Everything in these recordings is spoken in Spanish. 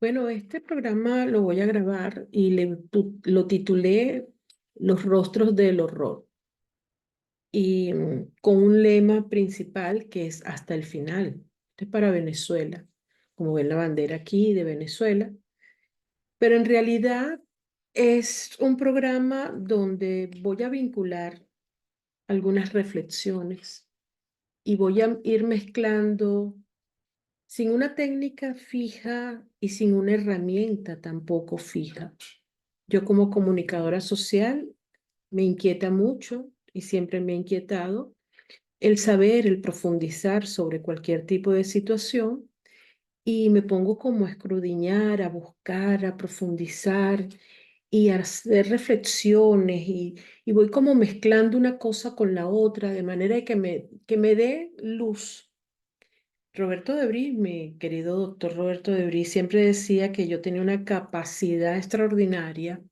Bueno, este programa lo voy a grabar y lo titulé Los rostros del horror y con un lema principal que es hasta el final. Este es para Venezuela, como ven la bandera aquí de Venezuela, pero en realidad es un programa donde voy a vincular algunas reflexiones y voy a ir mezclando sin una técnica fija y sin una herramienta tampoco fija. Yo como comunicadora social me inquieta mucho y siempre me ha inquietado el saber, el profundizar sobre cualquier tipo de situación y me pongo como a escudriñar, a buscar, a profundizar y a hacer reflexiones y voy como mezclando una cosa con la otra de manera que me dé luz. Roberto de Bris, mi querido doctor Roberto de Bris, siempre decía que yo tenía una capacidad extraordinaria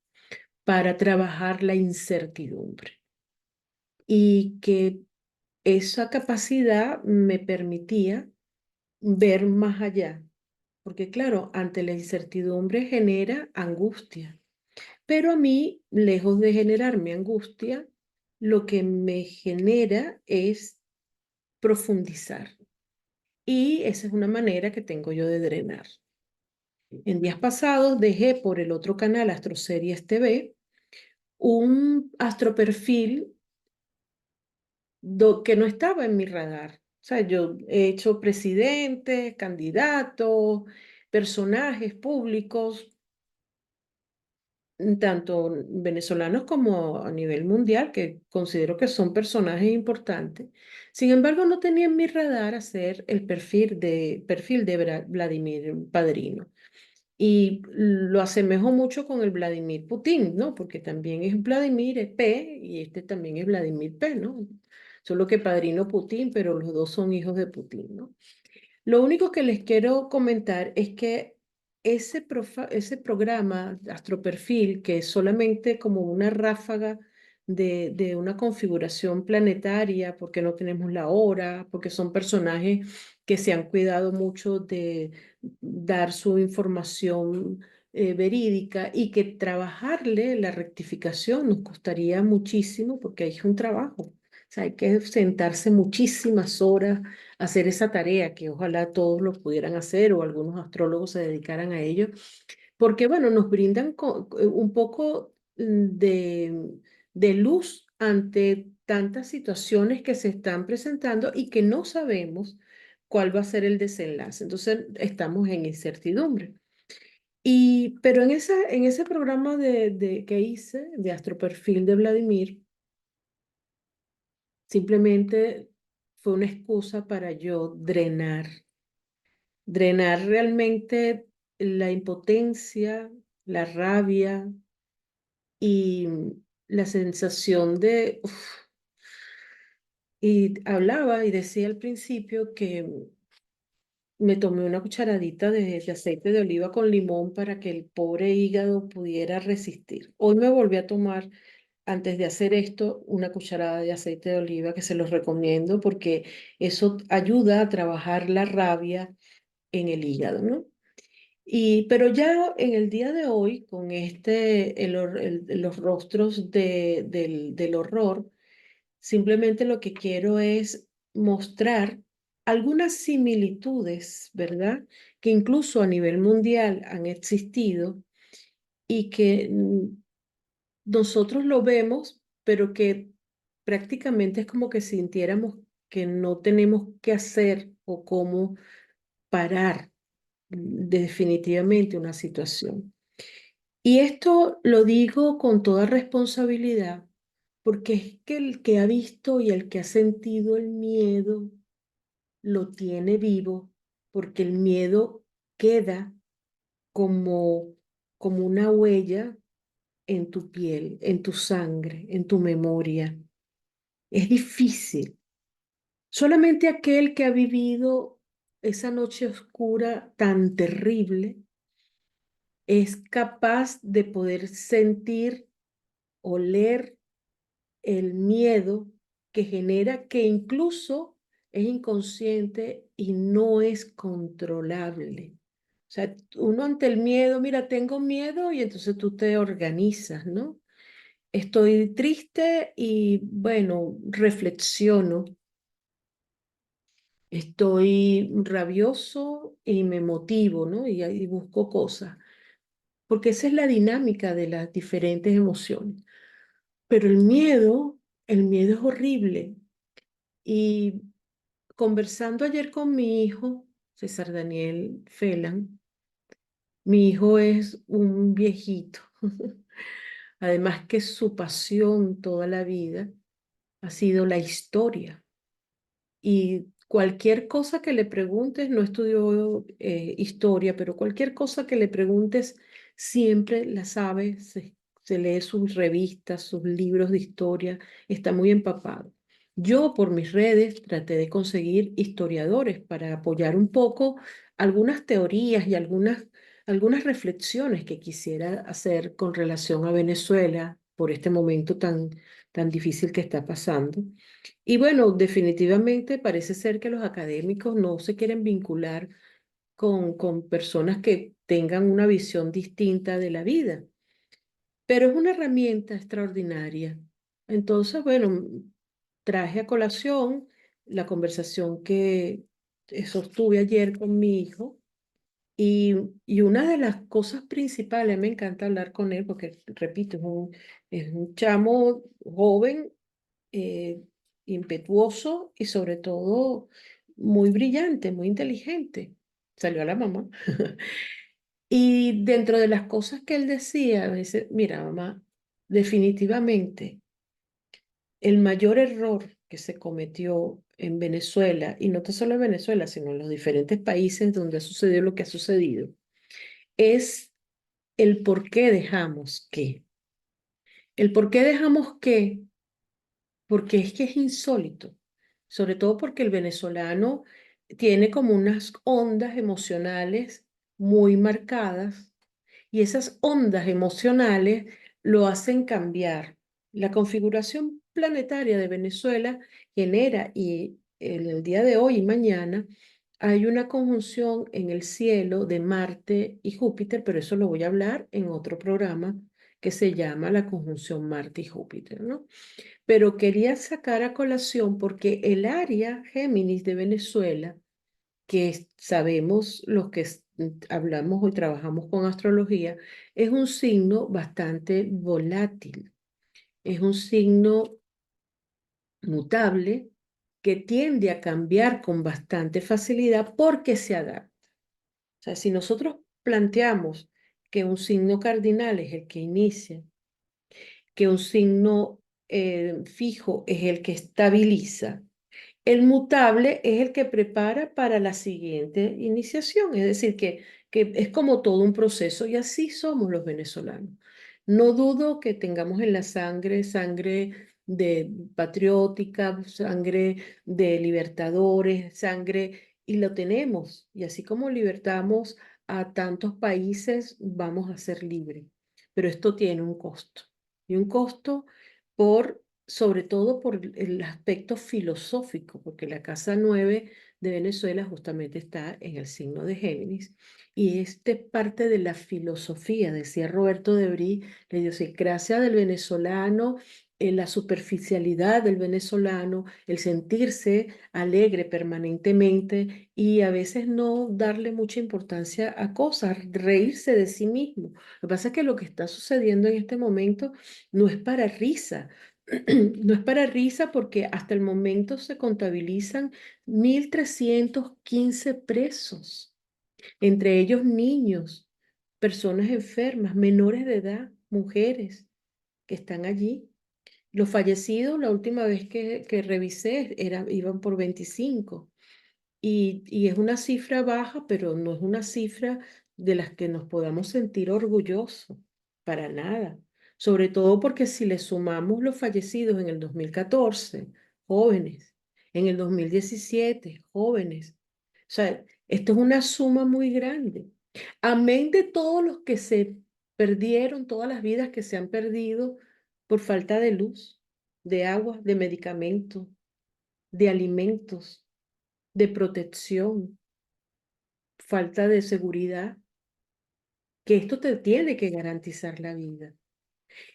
para trabajar la incertidumbre y que esa capacidad me permitía ver más allá, porque claro, ante la incertidumbre genera angustia, pero a mí, lejos de generarme angustia, lo que me genera es profundizar y esa es una manera que tengo yo de drenar. En días pasados dejé por el otro canal Astroseries TV un astroperfil que no estaba en mi radar. O sea, yo he hecho presidentes, candidatos, personajes públicos, tanto venezolanos como a nivel mundial, que considero que son personajes importantes. Sin embargo, no tenía en mi radar hacer el perfil de Vladimir Padrino. Y lo asemejo mucho con el Vladimir Putin, ¿no? Porque también es Vladimir P y este también es Vladimir P, ¿no? Solo que padrino Putin, pero los dos son hijos de Putin, ¿no? Lo único que les quiero comentar es que ese programa Astroperfil, que es solamente como una ráfaga de una configuración planetaria, porque no tenemos la hora, porque son personajes que se han cuidado mucho de dar su información verídica y que trabajarle la rectificación nos costaría muchísimo porque es un trabajo. O sea, hay que sentarse muchísimas horas hacer esa tarea que ojalá todos lo pudieran hacer o algunos astrólogos se dedicaran a ello, porque bueno, nos brindan un poco de luz ante tantas situaciones que se están presentando y que no sabemos cuál va a ser el desenlace. Entonces estamos en incertidumbre. Pero en ese programa que hice de Astroperfil de Vladimir, simplemente fue una excusa para yo drenar realmente la impotencia, la rabia y la sensación de... Y hablaba y decía al principio que me tomé una cucharadita de aceite de oliva con limón para que el pobre hígado pudiera resistir. Hoy me volví a tomar, antes de hacer esto, una cucharada de aceite de oliva que se los recomiendo porque eso ayuda a trabajar la rabia en el hígado, ¿no? Pero ya en el día de hoy, con los rostros del horror, simplemente lo que quiero es mostrar algunas similitudes, ¿verdad? Que incluso a nivel mundial han existido y que nosotros lo vemos, pero que prácticamente es como que sintiéramos que no tenemos qué hacer o cómo parar definitivamente una situación. Y esto lo digo con toda responsabilidad, porque es que el que ha visto y el que ha sentido el miedo lo tiene vivo, porque el miedo queda como, como una huella en tu piel, en tu sangre, en tu memoria. Es difícil. Solamente aquel que ha vivido esa noche oscura tan terrible es capaz de poder sentir, oler el miedo que genera, que incluso es inconsciente y no es controlable. O sea, uno ante el miedo, mira, tengo miedo y entonces tú te organizas, ¿no? Estoy triste y bueno, reflexiono. Estoy rabioso y me motivo, ¿no? Y ahí busco cosas, porque esa es la dinámica de las diferentes emociones. Pero el miedo es horrible. Y conversando ayer con mi hijo, César Daniel Felan, mi hijo es un viejito. Además que su pasión toda la vida ha sido la historia. Y cualquier cosa que le preguntes, no estudió historia, pero cualquier cosa que le preguntes, siempre la sabe, se lee sus revistas, sus libros de historia, está muy empapado. Yo por mis redes traté de conseguir historiadores para apoyar un poco algunas teorías y algunas reflexiones que quisiera hacer con relación a Venezuela por este momento tan difícil que está pasando. Y bueno, definitivamente parece ser que los académicos no se quieren vincular con personas que tengan una visión distinta de la vida, pero es una herramienta extraordinaria. Entonces, bueno, traje a colación la conversación que sostuve ayer con mi hijo y una de las cosas principales, me encanta hablar con él porque, repito, es un chamo joven, eh, impetuoso y sobre todo muy brillante, muy inteligente. Salió a la mamá. Y dentro de las cosas que él decía, a veces, mira, mamá, definitivamente el mayor error que se cometió en Venezuela, y no tan solo en Venezuela, sino en los diferentes países donde ha sucedido lo que ha sucedido, es el por qué dejamos que. El por qué dejamos porque es que es insólito, sobre todo porque el venezolano tiene como unas ondas emocionales muy marcadas y esas ondas emocionales lo hacen cambiar. La configuración planetaria de Venezuela genera, y en el día de hoy y mañana, hay una conjunción en el cielo de Marte y Júpiter, pero eso lo voy a hablar en otro programa que se llama la conjunción Marte y Júpiter, ¿no? Pero quería sacar a colación porque el área Géminis de Venezuela, que sabemos los que hablamos o trabajamos con astrología, es un signo bastante volátil, es un signo mutable que tiende a cambiar con bastante facilidad porque se adapta. O sea, si nosotros planteamos que un signo cardinal es el que inicia, que un signo fijo es el que estabiliza, el mutable es el que prepara para la siguiente iniciación, es decir, que es como todo un proceso y así somos los venezolanos. No dudo que tengamos en la sangre de patriótica, sangre de libertadores, sangre, y lo tenemos. Y así como libertamos a tantos países, vamos a ser libres. Pero esto tiene un costo. Y un costo sobre todo por el aspecto filosófico, porque la casa 9 de Venezuela justamente está en el signo de Géminis, y este es parte de la filosofía, decía Roberto de Brí, la idiosincrasia del venezolano, la superficialidad del venezolano, el sentirse alegre permanentemente y a veces no darle mucha importancia a cosas, reírse de sí mismo. Lo que pasa es que lo que está sucediendo en este momento no es para risa. No es para risa porque hasta el momento se contabilizan 1.315 presos, entre ellos niños, personas enfermas, menores de edad, mujeres que están allí. Los fallecidos, la última vez que revisé, iban por 25. Y es una cifra baja, pero no es una cifra de las que nos podamos sentir orgullosos, para nada. Sobre todo porque si le sumamos los fallecidos en el 2014, jóvenes, en el 2017, jóvenes. O sea, esto es una suma muy grande. Amén de todos los que se perdieron, todas las vidas que se han perdido por falta de luz, de agua, de medicamentos, de alimentos, de protección, falta de seguridad. que esto te tiene que garantizar la vida.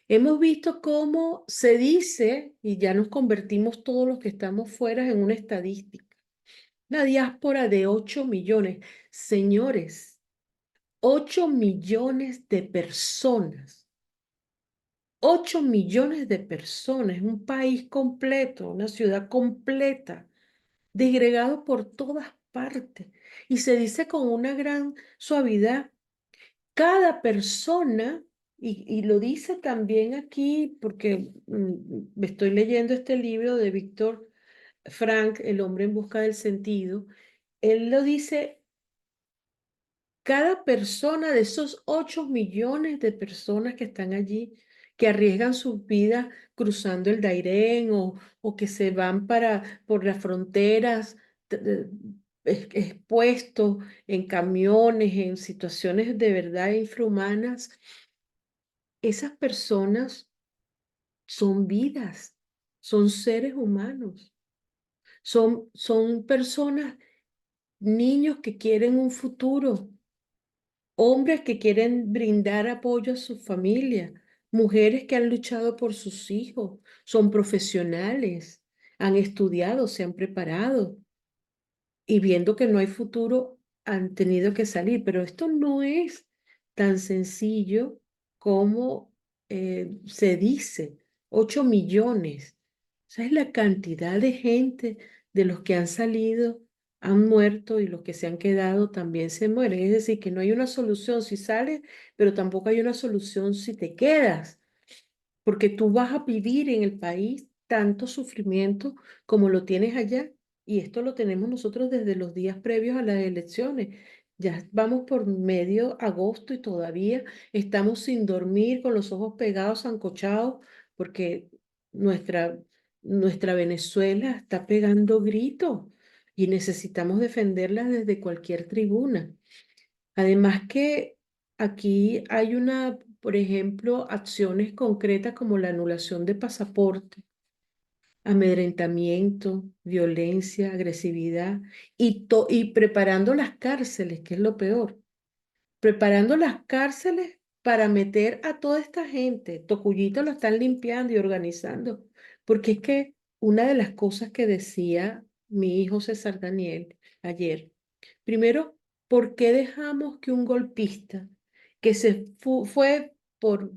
Hemos visto cómo se dice, y ya nos convertimos todos los que estamos fuera en una estadística, la diáspora de 8 millones. Señores, 8 millones de personas. 8 millones de personas, un país completo, una ciudad completa, disgregado por todas partes. Y se dice con una gran suavidad, cada persona, y lo dice también aquí, porque me estoy leyendo este libro de Víctor Frank, El hombre en busca del sentido, él lo dice, cada persona de esos 8 millones de personas que están allí, que arriesgan sus vidas cruzando el Dairén o que se van por las fronteras expuestos en camiones, en situaciones de verdad infrahumanas, esas personas son vidas, son seres humanos, son personas, niños que quieren un futuro, hombres que quieren brindar apoyo a su familia, mujeres que han luchado por sus hijos, son profesionales, han estudiado, se han preparado y viendo que no hay futuro, han tenido que salir. Pero esto no es tan sencillo como se dice. 8 millones. Esa es la cantidad de gente de los que han salido, han muerto y los que se han quedado también se mueren. Es decir, que no hay una solución si sales, pero tampoco hay una solución si te quedas porque tú vas a vivir en el país tanto sufrimiento como lo tienes allá. Y esto lo tenemos nosotros desde los días previos a las elecciones. Ya vamos por medio agosto y todavía estamos sin dormir, con los ojos pegados, ancochados, porque nuestra, nuestra Venezuela está pegando gritos y necesitamos defenderla desde cualquier tribuna. Además que aquí hay por ejemplo, acciones concretas como la anulación de pasaporte, amedrentamiento, violencia, agresividad y preparando las cárceles, que es lo peor, preparando las cárceles para meter a toda esta gente. Tocuyito lo están limpiando y organizando, porque es que una de las cosas que decía mi hijo César Daniel ayer, primero, ¿por qué dejamos que un golpista que fue por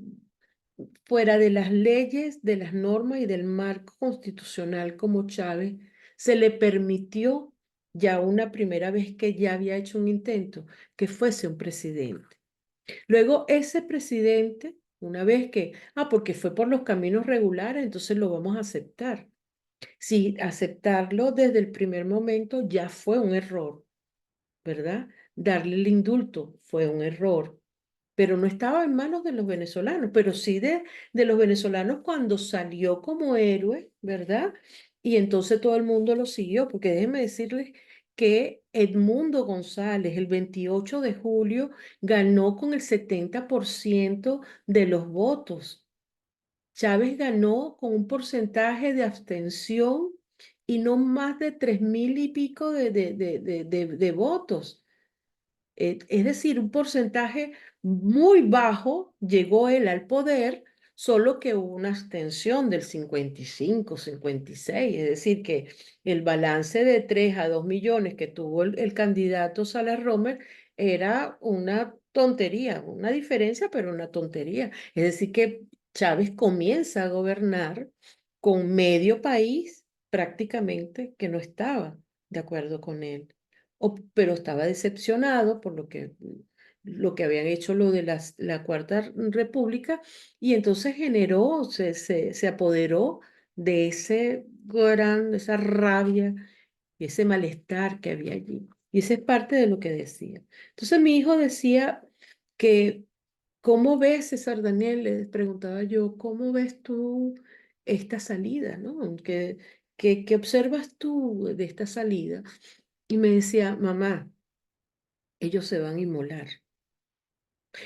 fuera de las leyes, de las normas y del marco constitucional como Chávez, se le permitió ya una primera vez que ya había hecho un intento, que fuese un presidente? Luego ese presidente, una vez porque fue por los caminos regulares, entonces lo vamos a aceptar. Sí, aceptarlo desde el primer momento ya fue un error, ¿verdad? Darle el indulto fue un error, pero no estaba en manos de los venezolanos, pero sí de los venezolanos cuando salió como héroe, ¿verdad? Y entonces todo el mundo lo siguió, porque déjenme decirles que Edmundo González el 28 de julio ganó con el 70% de los votos. Chávez ganó con un porcentaje de abstención y no más de 3.000 y pico de votos. Es decir, un porcentaje muy bajo, llegó él al poder, solo que hubo una abstención del 55, 56, es decir, que el balance de 3 a 2 millones que tuvo el candidato Salas Romer era una tontería, una diferencia, pero una tontería. Es decir, que Chávez comienza a gobernar con medio país prácticamente que no estaba de acuerdo con él pero estaba decepcionado por lo que habían hecho lo de la Cuarta República y entonces se apoderó de esa rabia y ese malestar que había allí. Y esa es parte de lo que decía. Entonces mi hijo decía que, ¿cómo ves, César Daniel? Le preguntaba yo, ¿cómo ves tú esta salida, ¿no? ¿Qué observas tú de esta salida? Y me decía, mamá, ellos se van a inmolar.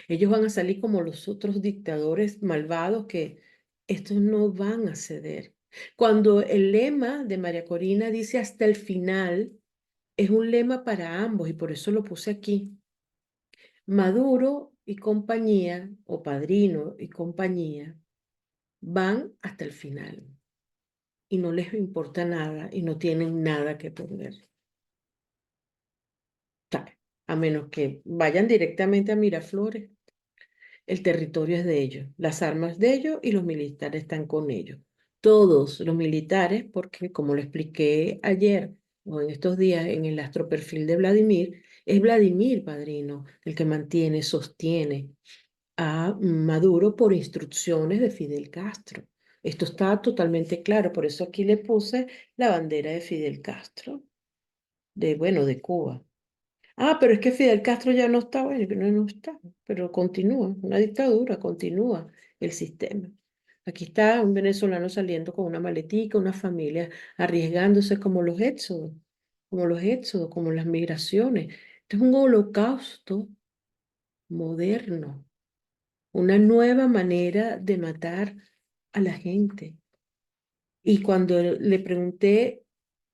Ellos van a salir como los otros dictadores malvados que estos no van a ceder. Cuando el lema de María Corina dice hasta el final, es un lema para ambos y por eso lo puse aquí. Maduro y compañía, o Padrino y compañía, van hasta el final y no les importa nada y no tienen nada que perder. ¿Sabe? A menos que vayan directamente a Miraflores, el territorio es de ellos, las armas de ellos y los militares están con ellos. Todos los militares, porque como lo expliqué ayer o en estos días en el astroperfil de Vladimir, es Vladimir, padrino, el que mantiene, sostiene a Maduro por instrucciones de Fidel Castro. Esto está totalmente claro, por eso aquí le puse la bandera de Fidel Castro, bueno, de Cuba. Ah, pero es que Fidel Castro ya no está, bueno, que no está, pero continúa, una dictadura, continúa el sistema. Aquí está un venezolano saliendo con una maletica, una familia arriesgándose como los éxodos, como las migraciones. Esto es un holocausto moderno, una nueva manera de matar a la gente. Y cuando le pregunté,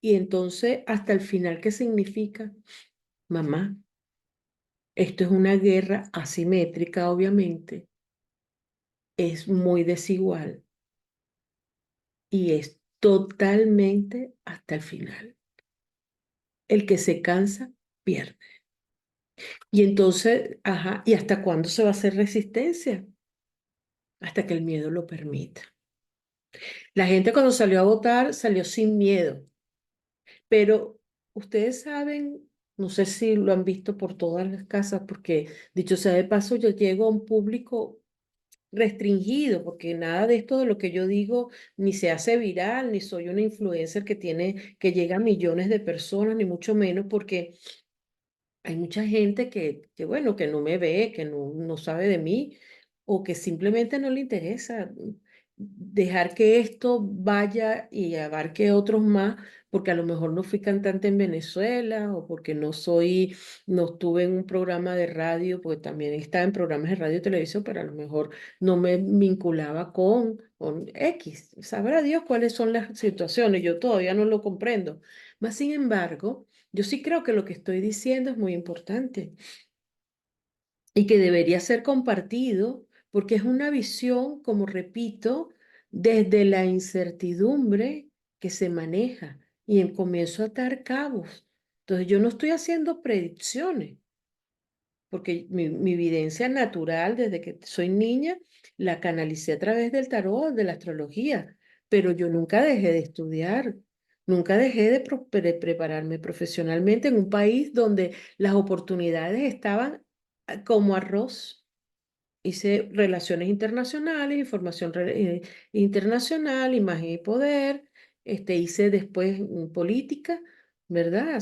y entonces hasta el final, ¿qué significa? Mamá, esto es una guerra asimétrica, obviamente, es muy desigual y es totalmente hasta el final. El que se cansa, pierde. Y entonces, ajá, ¿y hasta cuándo se va a hacer resistencia? Hasta que el miedo lo permita. La gente cuando salió a votar salió sin miedo, pero ustedes saben, no sé si lo han visto por todas las casas, porque dicho sea de paso, yo llego a un público restringido, porque nada de esto de lo que yo digo ni se hace viral, ni soy una influencer que llega a millones de personas, ni mucho menos, porque hay mucha gente bueno, que no me ve, que no sabe de mí, o que simplemente no le interesa dejar que esto vaya y abarque otros más, porque a lo mejor no fui cantante en Venezuela, o porque no estuve en un programa de radio, porque también estaba en programas de radio y televisión, pero a lo mejor no me vinculaba con X. Sabrá Dios cuáles son las situaciones, yo todavía no lo comprendo. Mas, sin embargo, yo sí creo que lo que estoy diciendo es muy importante y que debería ser compartido porque es una visión, como repito, desde la incertidumbre que se maneja y comienzo a atar cabos. Entonces, yo no estoy haciendo predicciones porque mi evidencia natural desde que soy niña la canalicé a través del tarot, de la astrología, pero yo nunca dejé de estudiar, nunca dejé de prepararme profesionalmente en un país donde las oportunidades estaban como arroz. Hice relaciones internacionales, internacional, imagen y poder. Hice después política, ¿verdad?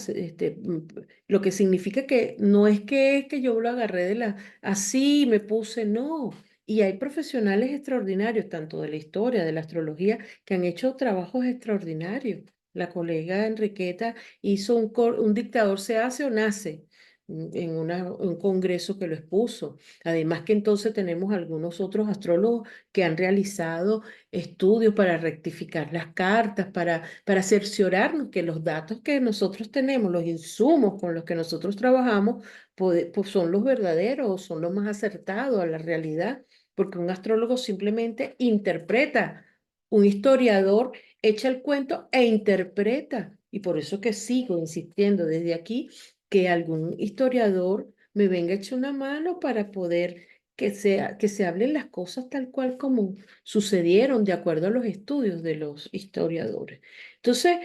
Lo que significa que no es que yo lo agarré así me puse, no. Y hay profesionales extraordinarios, tanto de la historia, de la astrología, que han hecho trabajos extraordinarios. La colega Enriqueta hizo un dictador se hace o nace en un congreso que lo expuso. Además que entonces tenemos algunos otros astrólogos que han realizado estudios para rectificar las cartas, para cerciorarnos que los datos que nosotros tenemos, los insumos con los que nosotros trabajamos, pues son los verdaderos, son los más acertados a la realidad, porque un astrólogo simplemente interpreta, un historiador echa el cuento e interpreta. Y por eso que sigo insistiendo desde aquí que algún historiador me venga a echar una mano para poder que se hablen las cosas tal cual como sucedieron de acuerdo a los estudios de los historiadores. Entonces,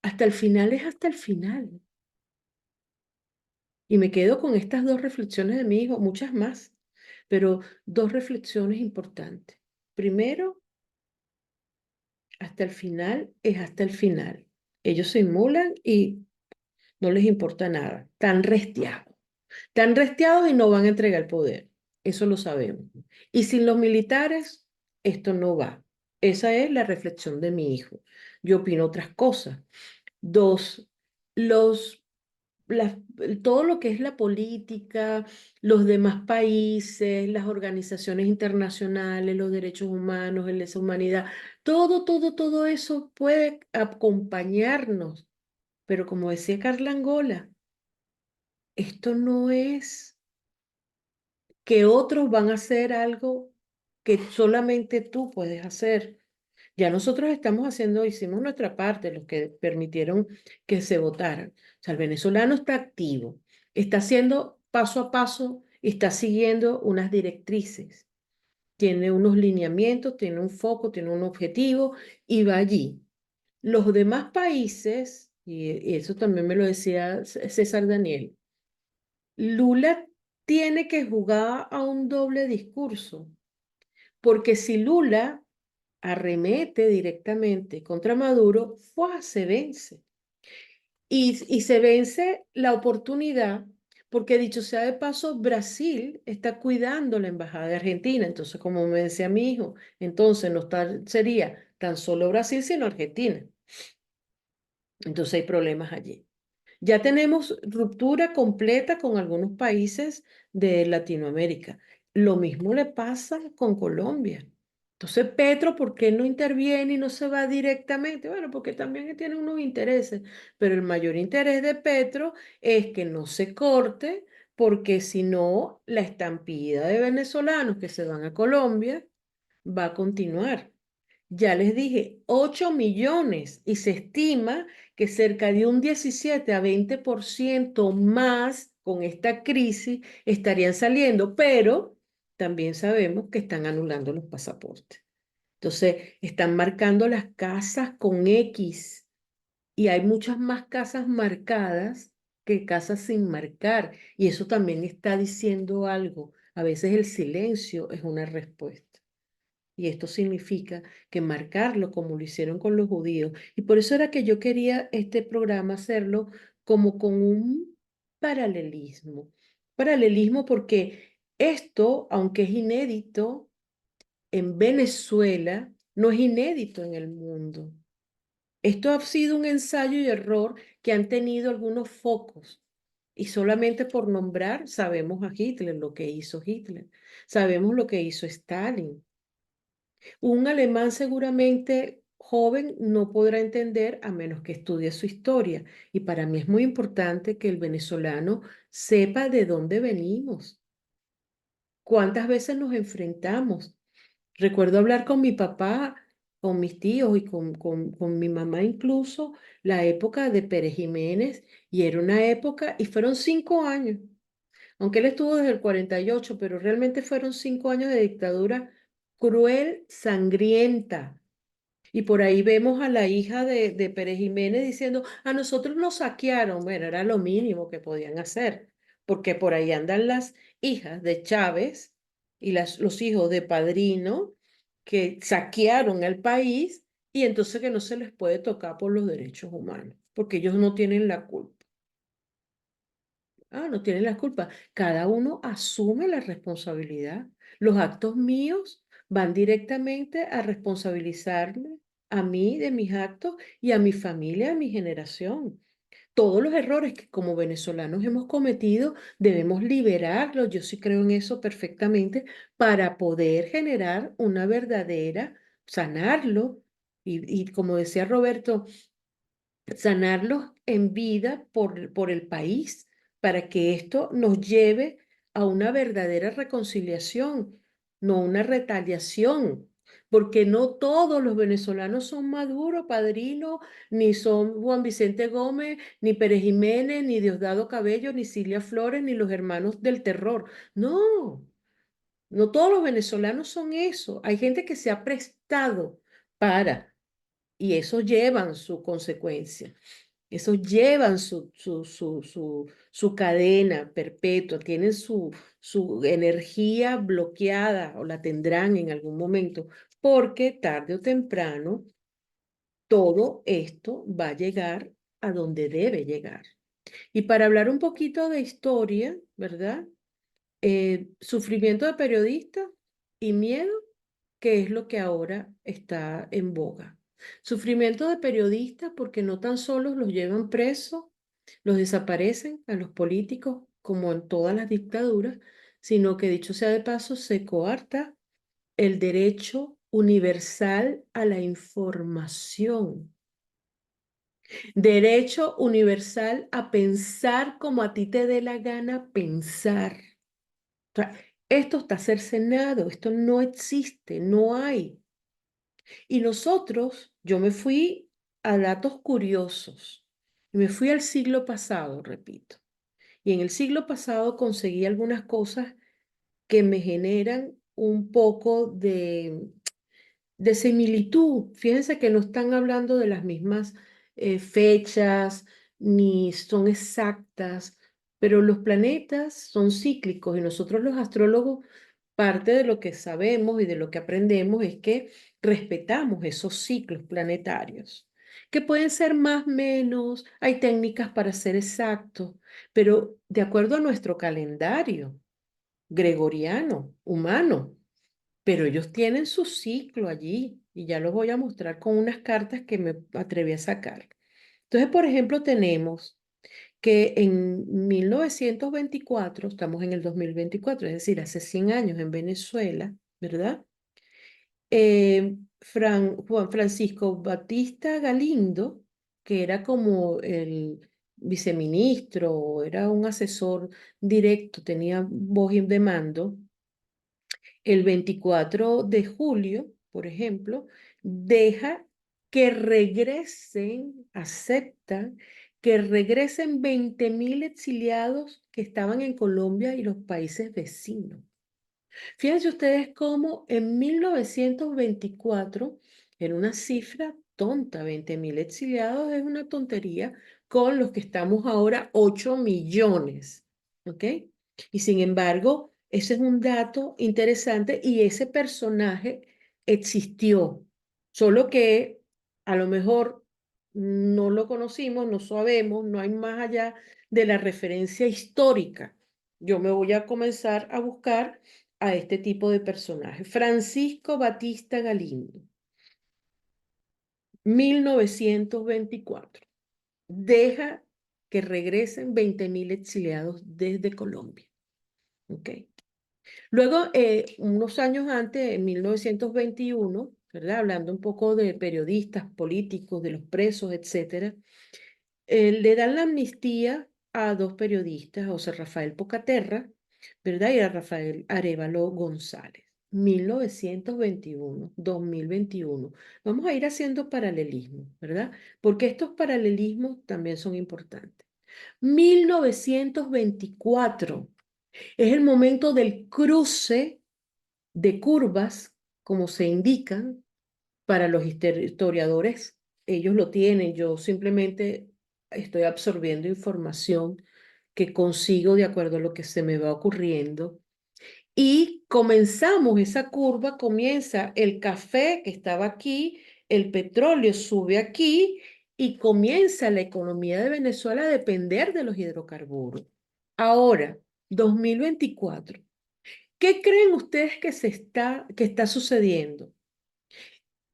hasta el final es hasta el final. Y me quedo con estas dos reflexiones de mi hijo, muchas más, pero dos reflexiones importantes. Primero, hasta el final es hasta el final. Ellos se inmulan y no les importa nada. Están restiados y no van a entregar el poder. Eso lo sabemos. Y sin los militares, esto no va. Esa es la reflexión de mi hijo. Yo opino otras cosas. Dos, los, las- todo lo que es la política, los demás países, las organizaciones internacionales, los derechos humanos, la lesa humanidad, todo eso puede acompañarnos. Pero como decía Carla Angola, esto no es que otros van a hacer algo que solamente tú puedes hacer. Ya nosotros estamos haciendo, hicimos nuestra parte, los que permitieron que se votaran. O sea, el venezolano está activo, está haciendo paso a paso, está siguiendo unas directrices, tiene unos lineamientos, tiene un foco, tiene un objetivo y va allí. Los demás países, y eso también me lo decía César Daniel, Lula tiene que jugar a un doble discurso, porque si Lula arremete directamente contra Maduro, ¡fua! Se vence. Y se vence la oportunidad, porque dicho sea de paso, Brasil está cuidando la embajada de Argentina. Entonces, como me decía mi hijo, entonces no sería tan solo Brasil, sino Argentina. Entonces hay problemas allí. Ya tenemos ruptura completa con algunos países de Latinoamérica. Lo mismo le pasa con Colombia. Entonces, Petro, ¿por qué no interviene y no se va directamente? Bueno, porque también tiene unos intereses, pero el mayor interés de Petro es que no se corte, porque si no, la estampida de venezolanos que se van a Colombia va a continuar. Ya les dije, 8 millones y se estima que cerca de un 17 a 20% más con esta crisis estarían saliendo, pero también sabemos que están anulando los pasaportes. Entonces, están marcando las casas con X y hay muchas más casas marcadas que casas sin marcar. Y eso también está diciendo algo. A veces el silencio es una respuesta. Y esto significa que marcarlo como lo hicieron con los judíos. Y por eso era que yo quería este programa hacerlo como con un paralelismo. Paralelismo porque esto, aunque es inédito en Venezuela, no es inédito en el mundo. Esto ha sido un ensayo y error que han tenido algunos focos. Y solamente por nombrar, sabemos a Hitler, lo que hizo Hitler. Sabemos lo que hizo Stalin. Un alemán seguramente joven no podrá entender a menos que estudie su historia. Y para mí es muy importante que el venezolano sepa de dónde venimos, cuántas veces nos enfrentamos. Recuerdo hablar con mi papá, con mis tíos y con mi mamá incluso, la época de Pérez Jiménez, y era una época, y fueron 5 años, aunque él estuvo desde el 48, pero realmente fueron 5 años de dictadura cruel, sangrienta. Y por ahí vemos a la hija de Pérez Jiménez diciendo, a nosotros nos saquearon. Bueno, era lo mínimo que podían hacer, porque por ahí andan las hijas de Chávez y los hijos de Padrino que saquearon el país y entonces que no se les puede tocar por los derechos humanos, porque ellos no tienen la culpa. Ah, no tienen la culpa. Cada uno asume la responsabilidad. Los actos míos van directamente a responsabilizarme a mí de mis actos y a mi familia, a mi generación. Todos los errores que como venezolanos hemos cometido debemos liberarlos. Yo sí creo en eso perfectamente para poder generar una verdadera, sanarlo. Y como decía Roberto, sanarlos en vida por el país, para que esto nos lleve a una verdadera reconciliación, no una retaliación, porque no todos los venezolanos son Maduro, Padrino, ni son Juan Vicente Gómez, ni Pérez Jiménez, ni Diosdado Cabello, ni Cilia Flores, ni los hermanos del terror. No, no todos los venezolanos son eso. Hay gente que se ha prestado para, y eso llevan su consecuencia. Eso llevan su cadena perpetua, tienen su energía bloqueada o la tendrán en algún momento, porque tarde o temprano todo esto va a llegar a donde debe llegar. Y para hablar un poquito de historia, ¿verdad? Sufrimiento de periodistas y miedo, que es lo que ahora está en boga. Sufrimiento de periodistas porque no tan solo los llevan presos, los desaparecen a los políticos, como en todas las dictaduras, sino que dicho sea de paso, se coarta el derecho universal a la información, derecho universal a pensar como a ti te dé la gana pensar. Esto está cercenado, esto no existe, no hay. Y nosotros, yo me fui a datos curiosos, me fui al siglo pasado, repito. Y en el siglo pasado conseguí algunas cosas que me generan un poco de similitud. Fíjense que no están hablando de las mismas fechas, ni son exactas, pero los planetas son cíclicos y nosotros los astrólogos, parte de lo que sabemos y de lo que aprendemos es que respetamos esos ciclos planetarios, que pueden ser más, menos, hay técnicas para ser exactos, pero de acuerdo a nuestro calendario gregoriano, humano, pero ellos tienen su ciclo allí y ya los voy a mostrar con unas cartas que me atreví a sacar. Entonces, por ejemplo, tenemos que en 1924, estamos en el 2024, es decir, hace 100 años en Venezuela, ¿verdad? Juan Francisco Batista Galindo, que era como el viceministro, era un asesor directo, tenía voz y de mando, el 24 de julio, por ejemplo, deja que regresen, aceptan que regresen 20.000 exiliados que estaban en Colombia y los países vecinos. Fíjense ustedes cómo en 1924 era una cifra tonta, 20.000 exiliados es una tontería con los que estamos ahora 8 millones, ¿ok? Y sin embargo, ese es un dato interesante y ese personaje existió, solo que a lo mejor no lo conocimos, no sabemos, no hay más allá de la referencia histórica. Yo me voy a comenzar a buscar a este tipo de personaje. Francisco Batista Galindo, 1924. Deja que regresen 20.000 exiliados desde Colombia. ¿Ok? Luego, unos años antes, en 1921, ¿verdad? Hablando un poco de periodistas, políticos, de los presos, etcétera, le dan la amnistía a dos periodistas, José Rafael Pocaterra, ¿verdad? Y a Rafael Arévalo González. 1921, 2021. Vamos a ir haciendo paralelismo, ¿verdad? Porque estos paralelismos también son importantes. 1924 es el momento del cruce de curvas, como se indican, para los historiadores, ellos lo tienen, yo simplemente estoy absorbiendo información que consigo de acuerdo a lo que se me va ocurriendo. Y comenzamos esa curva, comienza el café que estaba aquí, el petróleo sube aquí y comienza la economía de Venezuela a depender de los hidrocarburos. Ahora, 2024, ¿qué creen ustedes que está sucediendo?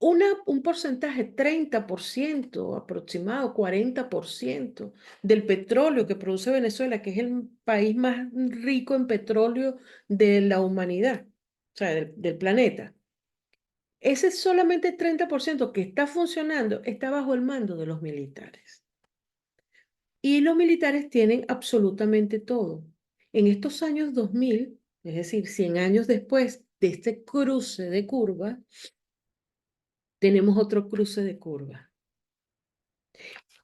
Un porcentaje, 30% aproximado, 40% del petróleo que produce Venezuela, que es el país más rico en petróleo de la humanidad, o sea, del planeta. Ese solamente 30% que está funcionando está bajo el mando de los militares. Y los militares tienen absolutamente todo. En estos años 2000, es decir, 100 años después de este cruce de curva, tenemos otro cruce de curva.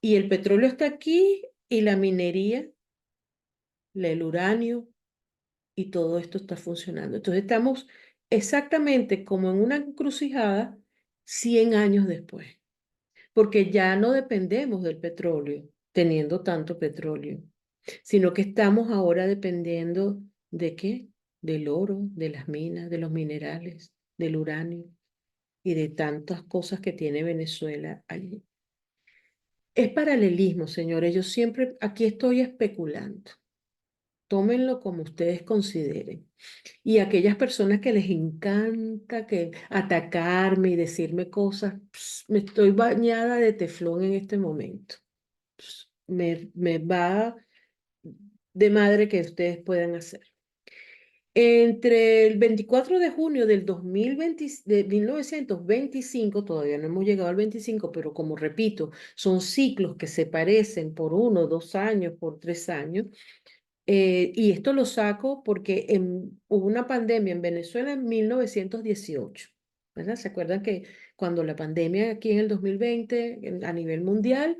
Y el petróleo está aquí y la minería, el uranio y todo esto está funcionando. Entonces estamos exactamente como en una encrucijada 100 años después, porque ya no dependemos del petróleo, teniendo tanto petróleo, sino que estamos ahora dependiendo ¿de qué? Del oro, de las minas, de los minerales, del uranio y de tantas cosas que tiene Venezuela allí. Es paralelismo, señores. Yo siempre aquí estoy especulando. Tómenlo como ustedes consideren. Y aquellas personas que les encanta que atacarme y decirme cosas, me estoy bañada de teflón en este momento. Me va de madre que ustedes puedan hacer. Entre el 24 de junio del 2020, de 1925, todavía no hemos llegado al 25, pero como repito, son ciclos que se parecen por 1, 2 años, por 3 años. Y esto lo saco porque hubo una pandemia en Venezuela en 1918, ¿verdad? ¿Se acuerdan que cuando la pandemia aquí en el 2020, a nivel mundial,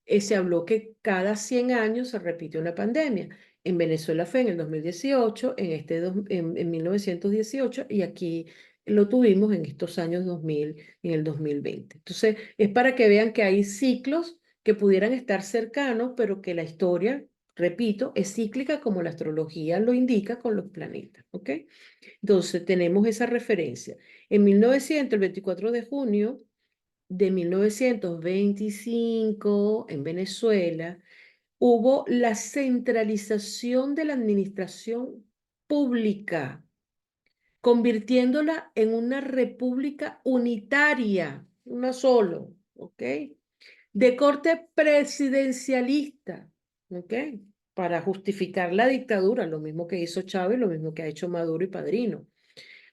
se habló que cada 100 años se repite una pandemia? En Venezuela fue en el 2018, en 1918, y aquí lo tuvimos en estos años 2000, en el 2020. Entonces, es para que vean que hay ciclos que pudieran estar cercanos, pero que la historia, repito, es cíclica como la astrología lo indica con los planetas, ¿ok? Entonces, tenemos esa referencia. En 1900, el 24 de junio de 1925, en Venezuela, hubo la centralización de la administración pública, convirtiéndola en una república unitaria, una solo, ¿ok? De corte presidencialista, ¿ok? Para justificar la dictadura, lo mismo que hizo Chávez, lo mismo que ha hecho Maduro y Padrino.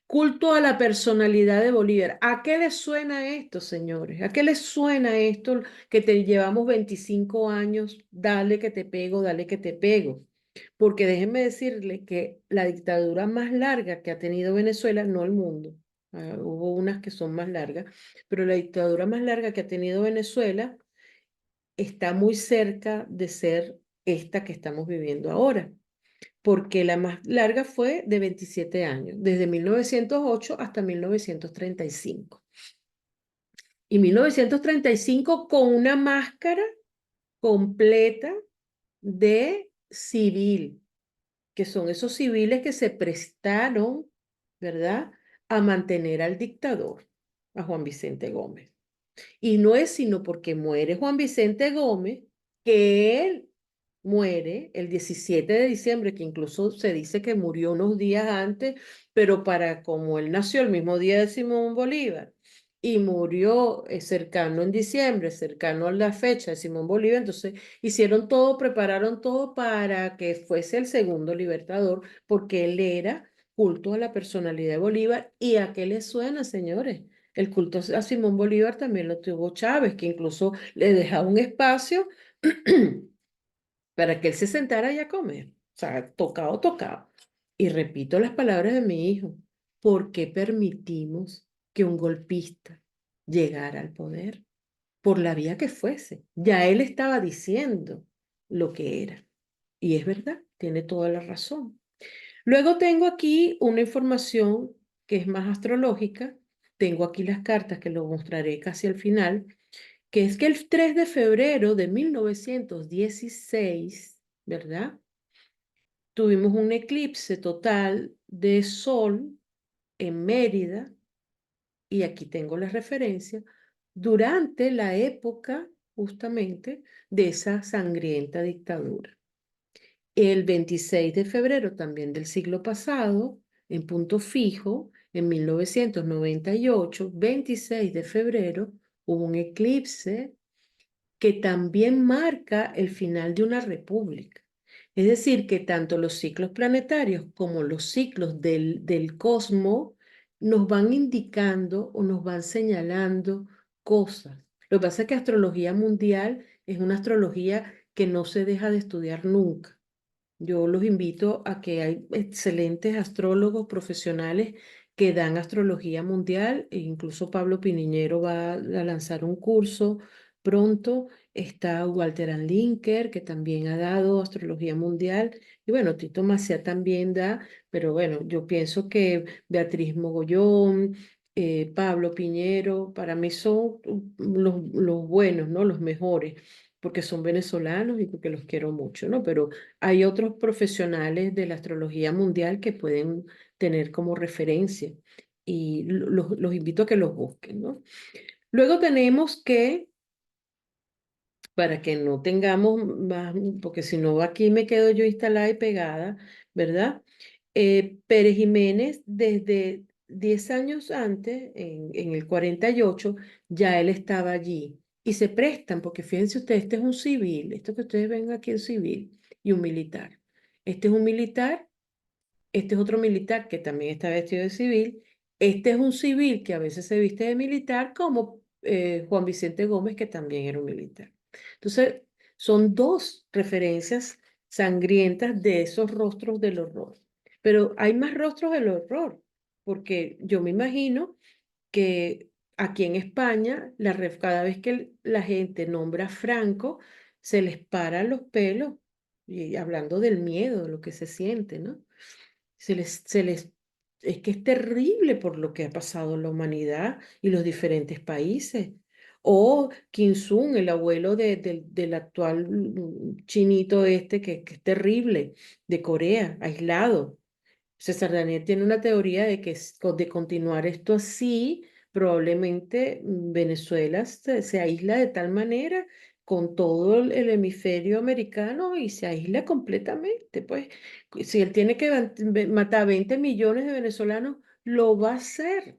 Culto a la personalidad de Bolívar. ¿A qué les suena esto, señores? ¿A qué les suena esto que te llevamos 25 años? Dale que te pego, dale que te pego. Porque déjenme decirle que la dictadura más larga que ha tenido Venezuela, no el mundo, hubo unas que son más largas, pero la dictadura más larga que ha tenido Venezuela está muy cerca de ser esta que estamos viviendo ahora, porque la más larga fue de 27 años, desde 1908 hasta 1935. Y 1935 con una máscara completa de civil, que son esos civiles que se prestaron, ¿verdad?, a mantener al dictador, a Juan Vicente Gómez. Y no es sino porque muere Juan Vicente Gómez que él muere el 17 de diciembre, que incluso se dice que murió unos días antes, pero para como él nació el mismo día de Simón Bolívar y murió cercano en diciembre, cercano a la fecha de Simón Bolívar, entonces hicieron todo, prepararon todo para que fuese el segundo libertador, porque él era culto a la personalidad de Bolívar. ¿Y a qué le suena, señores? El culto a Simón Bolívar también lo tuvo Chávez, que incluso le dejaba un espacio para que él se sentara ahí a comer. O sea, tocado, tocado. Y repito las palabras de mi hijo: ¿por qué permitimos que un golpista llegara al poder? Por la vía que fuese. Ya él estaba diciendo lo que era. Y es verdad, tiene toda la razón. Luego tengo aquí una información que es más astrológica. Tengo aquí las cartas que lo mostraré casi al final, que es que el 3 de febrero de 1916, ¿verdad? Tuvimos un eclipse total de sol en Mérida, y aquí tengo la referencia, durante la época justamente de esa sangrienta dictadura. El 26 de febrero también del siglo pasado, en punto fijo, en 1998, 26 de febrero, hubo un eclipse que también marca el final de una república. Es decir, que tanto los ciclos planetarios como los ciclos del cosmos nos van indicando o nos van señalando cosas. Lo que pasa es que astrología mundial es una astrología que no se deja de estudiar nunca. Yo los invito a que hay excelentes astrólogos profesionales que dan astrología mundial, e incluso Pablo Piniñero va a lanzar un curso pronto. Está Walter Anlinker, que también ha dado astrología mundial. Y bueno, Tito Maciá también da, pero bueno, yo pienso que Beatriz Mogollón, Pablo Piñero, para mí son los buenos, ¿no? Los mejores, porque son venezolanos y porque los quiero mucho, ¿no? Pero hay otros profesionales de la astrología mundial que pueden tener como referencia, y los invito a que los busquen, ¿no? Luego tenemos que, para que no tengamos más, porque si no aquí me quedo yo instalada y pegada, ¿verdad? Pérez Jiménez, desde 10 años antes, en el 48, ya él estaba allí. Y se prestan, porque fíjense ustedes, este es un civil, esto que ustedes ven aquí es civil y un militar. Este es un militar, este es otro militar que también está vestido de civil. Este es un civil que a veces se viste de militar, como Juan Vicente Gómez, que también era un militar. Entonces, son dos referencias sangrientas de esos rostros del horror. Pero hay más rostros del horror, porque yo me imagino que aquí en España, cada vez que la gente nombra a Franco, se les paran los pelos, y hablando del miedo, de lo que se siente, ¿no? Es que es terrible por lo que ha pasado en la humanidad y los diferentes países. O Kim Il-sung, el abuelo del actual chinito este, que es terrible, de Corea, aislado. César Daniel tiene una teoría de que de continuar esto así, probablemente Venezuela se aísla de tal manera con todo el hemisferio americano y se aísla completamente. Pues si él tiene que matar 20 millones de venezolanos, lo va a hacer.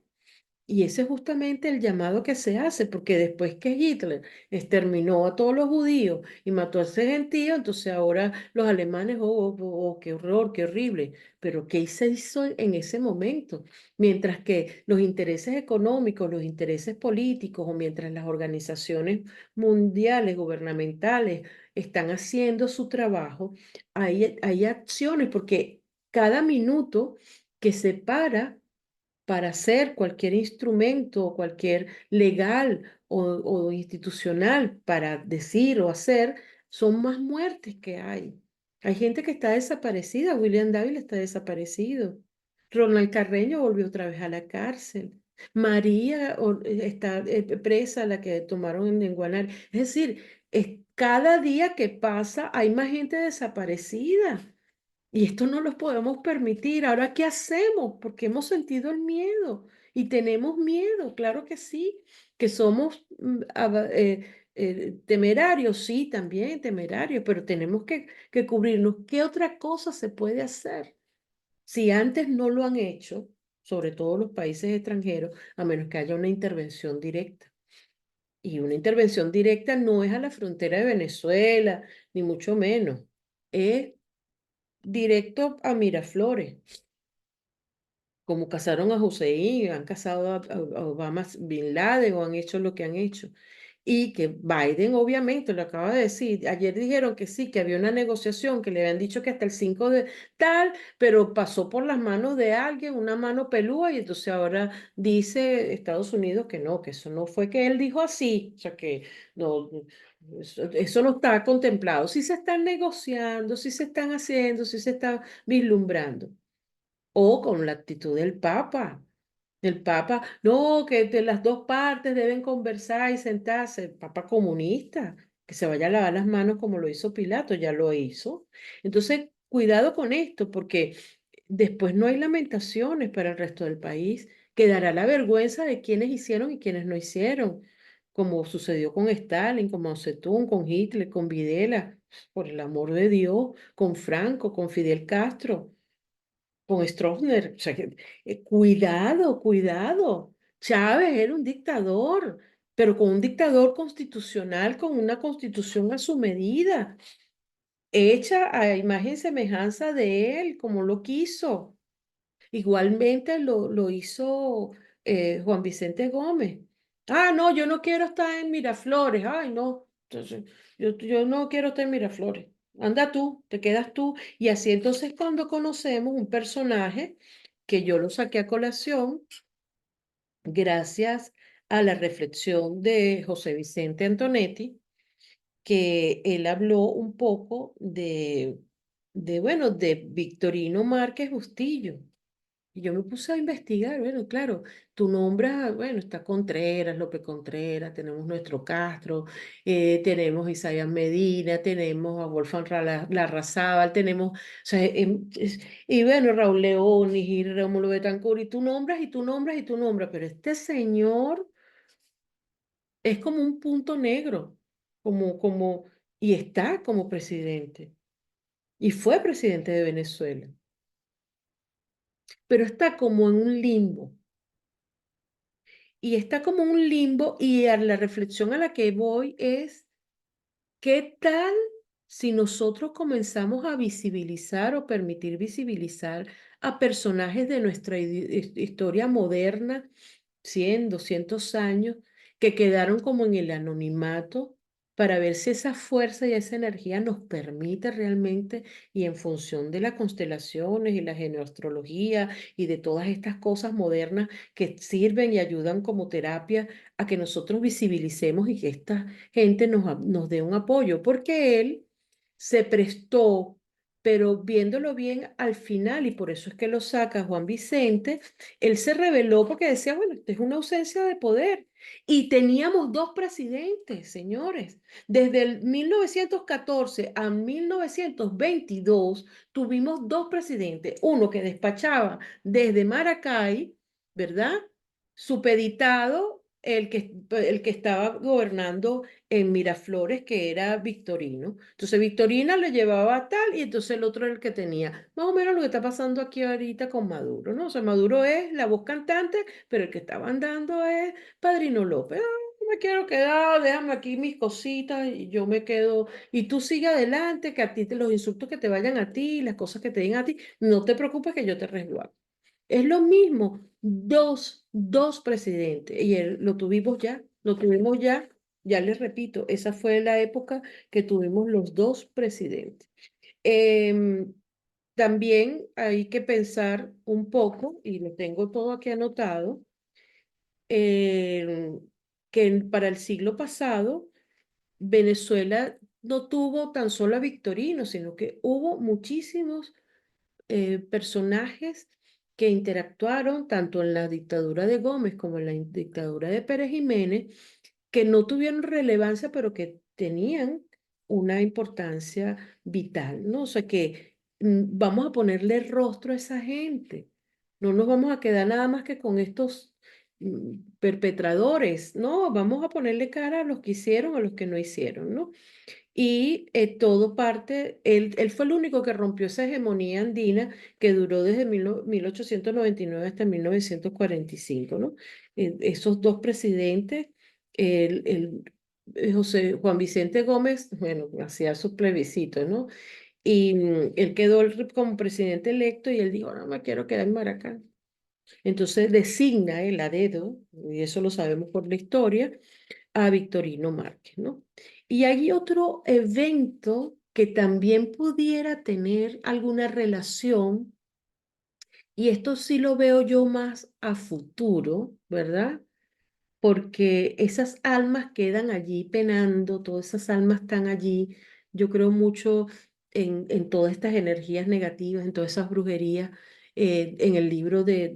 Y ese es justamente el llamado que se hace, porque después que Hitler exterminó a todos los judíos y mató a ese gentío, entonces ahora los alemanes, qué horror, qué horrible. Pero ¿qué se hizo en ese momento? Mientras que los intereses económicos, los intereses políticos o mientras las organizaciones mundiales, gubernamentales, están haciendo su trabajo, hay acciones, porque cada minuto que se para hacer cualquier instrumento o cualquier legal o institucional para decir o hacer, son más muertes que hay. Hay gente que está desaparecida. William Dávila está desaparecido. Ronald Carreño volvió otra vez a la cárcel. María está presa, la que tomaron en Guanare. Es decir, cada día que pasa hay más gente desaparecida. Y esto no lo podemos permitir. Ahora, ¿qué hacemos? Porque hemos sentido el miedo y tenemos miedo, claro que sí, que somos temerarios, sí, también temerarios, pero tenemos que cubrirnos. ¿Qué otra cosa se puede hacer? Si antes no lo han hecho, sobre todo los países extranjeros, a menos que haya una intervención directa. Y una intervención directa no es a la frontera de Venezuela, ni mucho menos. Es directo a Miraflores, como casaron a Hussein, han casado a Obama Bin Laden o han hecho lo que han hecho. Y que Biden, obviamente, lo acaba de decir, ayer dijeron que sí, que había una negociación, que le habían dicho que hasta el 5 de tal, pero pasó por las manos de alguien, una mano pelúa, y entonces ahora dice Estados Unidos que no, que eso no fue que él dijo así, o sea que no, eso no está contemplado. Sí se están negociando, sí se están haciendo, sí se está vislumbrando. O con la actitud del Papa. El Papa, no, que de las dos partes deben conversar y sentarse. El Papa comunista, que se vaya a lavar las manos como lo hizo Pilato, ya lo hizo. Entonces, cuidado con esto, porque después no hay lamentaciones para el resto del país. Quedará la vergüenza de quienes hicieron y quienes no hicieron, como sucedió con Stalin, con Mao Zedong, con Hitler, con Videla, por el amor de Dios, con Franco, con Fidel Castro, con Stroessner. O sea, cuidado, cuidado. Chávez era un dictador, pero con un dictador constitucional, con una constitución a su medida, hecha a imagen y semejanza de él, como lo quiso. Igualmente lo hizo Juan Vicente Gómez. Ah, no, yo no quiero estar en Miraflores. Ay, no. Entonces, yo no quiero estar en Miraflores. Anda tú, te quedas tú. Y así entonces cuando conocemos un personaje que yo lo saqué a colación gracias a la reflexión de José Vicente Antonetti, que él habló un poco bueno, de Victorino Márquez Bustillo. Y yo me puse a investigar, bueno, claro, tú nombras, bueno, está Contreras, López Contreras, tenemos nuestro Castro, tenemos Isaías Medina, tenemos a Wolfgang Larrazábal, tenemos, o sea, y bueno, Raúl León y Rómulo Betancourt, y tú nombras, y tú nombras, y tú nombras, pero este señor es como un punto negro, como, y está como presidente, y fue presidente de Venezuela, pero está como en un limbo. Y está como un limbo y a la reflexión a la que voy es, ¿qué tal si nosotros comenzamos a visibilizar o permitir visibilizar a personajes de nuestra historia moderna, 100, 200 años, que quedaron como en el anonimato, para ver si esa fuerza y esa energía nos permite realmente, y en función de las constelaciones y la geneastrología y de todas estas cosas modernas que sirven y ayudan como terapia a que nosotros visibilicemos y que esta gente nos dé un apoyo, porque él se prestó, pero viéndolo bien al final, y por eso es que lo saca Juan Vicente, él se rebeló porque decía, bueno, esto es una ausencia de poder. Y teníamos dos presidentes, señores. Desde el 1914 a 1922 tuvimos dos presidentes, uno que despachaba desde Maracay, ¿verdad? Supeditado el que estaba gobernando en Miraflores, que era Victorino. Entonces Victorina le llevaba a tal y entonces el otro era el que tenía. Más o menos lo que está pasando aquí ahorita con Maduro, ¿no? O sea, Maduro es la voz cantante, pero el que está mandando es Padrino López. No me quiero quedar, déjame aquí mis cositas y yo me quedo. Y tú sigue adelante, que a ti los insultos que te vayan a ti, las cosas que te digan a ti, no te preocupes que yo te resguardo. Es lo mismo, dos presidentes, y lo tuvimos ya les repito, esa fue la época que tuvimos los dos presidentes. Em, También hay que pensar un poco, y lo tengo todo aquí anotado, em, para el siglo pasado, Venezuela no tuvo tan solo a Victorino, sino que hubo muchísimos personajes que interactuaron tanto en la dictadura de Gómez como en la dictadura de Pérez Jiménez, que no tuvieron relevancia, pero que tenían una importancia vital, ¿no? O sea que vamos a ponerle rostro a esa gente. No nos vamos a quedar nada más que con estos perpetradores, ¿no? Vamos a ponerle cara a los que hicieron, a los que no hicieron, ¿no? Y todo parte, él fue el único que rompió esa hegemonía andina que duró desde 1899 hasta 1945, ¿no? Esos dos presidentes, Juan Vicente Gómez, bueno, hacía sus plebiscitos, ¿no? Y él quedó como presidente electo y él dijo, no me quiero quedar en Maracay. Entonces designa él a dedo, y eso lo sabemos por la historia, a Victorino Márquez, ¿no? Y hay otro evento que también pudiera tener alguna relación, y esto sí lo veo yo más a futuro, ¿verdad? Porque esas almas quedan allí penando, todas esas almas están allí. Yo creo mucho en todas estas energías negativas, en todas esas brujerías. En el libro de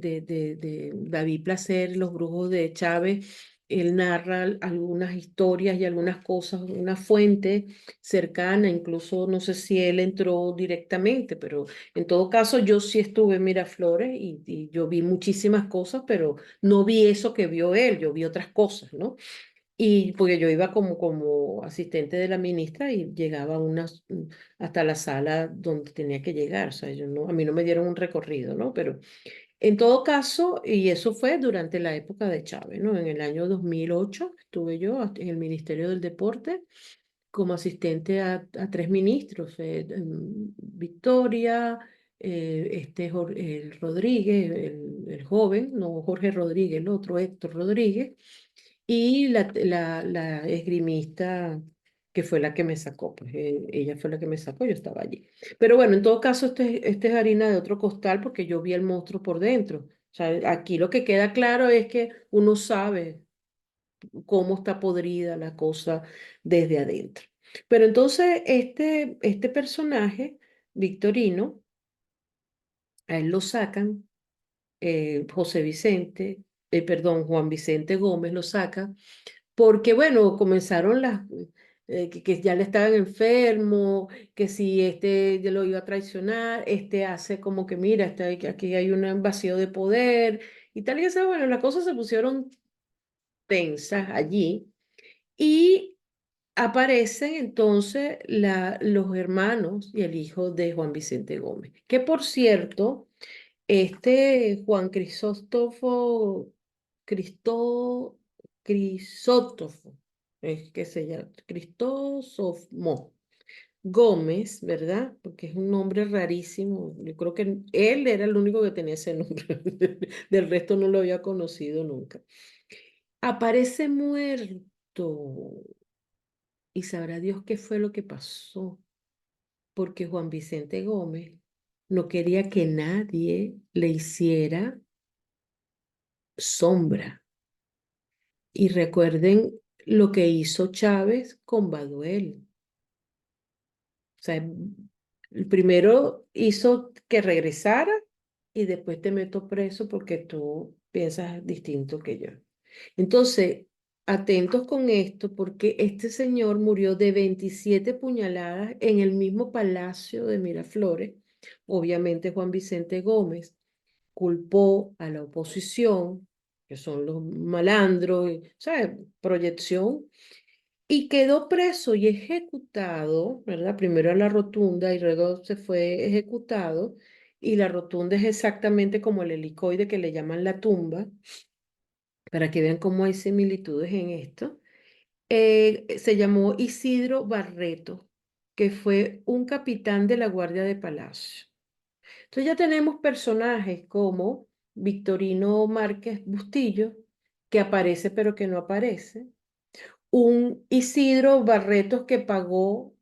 David Placer, Los Brujos de Chávez, él narra algunas historias y algunas cosas, una fuente cercana, incluso no sé si él entró directamente, pero en todo caso yo sí estuve en Miraflores y yo vi muchísimas cosas, pero no vi eso que vio él, yo vi otras cosas, ¿no? Y porque yo iba como asistente de la ministra y llegaba hasta la sala donde tenía que llegar, o sea, a mí no me dieron un recorrido, ¿no? Pero en todo caso, y eso fue durante la época de Chávez, ¿no? En el año 2008 estuve yo en el Ministerio del Deporte como asistente a tres ministros, Victoria, el Rodríguez, el joven, no Jorge Rodríguez, el otro Héctor Rodríguez, y la esgrimista que fue la que me sacó, pues ella fue la que me sacó, yo estaba allí. Pero bueno, en todo caso, este es harina de otro costal porque yo vi el monstruo por dentro. O sea, aquí lo que queda claro es que uno sabe cómo está podrida la cosa desde adentro. Pero entonces este personaje, Victorino, a él lo sacan, José Vicente, perdón, Juan Vicente Gómez lo saca, porque bueno, comenzaron que ya le estaban enfermo, que si este ya lo iba a traicionar, este hace como que mira, aquí hay un vacío de poder y tal y así, bueno, las cosas se pusieron tensas allí. Y aparecen entonces los hermanos y el hijo de Juan Vicente Gómez, que por cierto, este Juan Crisótofo, es que se llama Cristósofmo Gómez, ¿verdad? Porque es un nombre rarísimo. Yo creo que él era el único que tenía ese nombre. Del resto no lo había conocido nunca. Aparece muerto. Y sabrá Dios qué fue lo que pasó, porque Juan Vicente Gómez no quería que nadie le hiciera sombra. Y recuerden lo que hizo Chávez con Baduel. O sea, el primero hizo que regresara y después te meto preso porque tú piensas distinto que yo. Entonces, atentos con esto porque este señor murió de 27 puñaladas en el mismo palacio de Miraflores. Obviamente Juan Vicente Gómez culpó a la oposición, que son los malandros, ¿sabes? Proyección, y quedó preso y ejecutado, ¿verdad? Primero a la rotunda y luego se fue ejecutado. Y la rotunda es exactamente como el helicoide que le llaman la tumba, para que vean cómo hay similitudes en esto. Se llamó Isidro Barreto, que fue un capitán de la Guardia de Palacio. Entonces ya tenemos personajes como Victorino Márquez Bustillo, que aparece pero que no aparece, un Isidro Barretos que pagó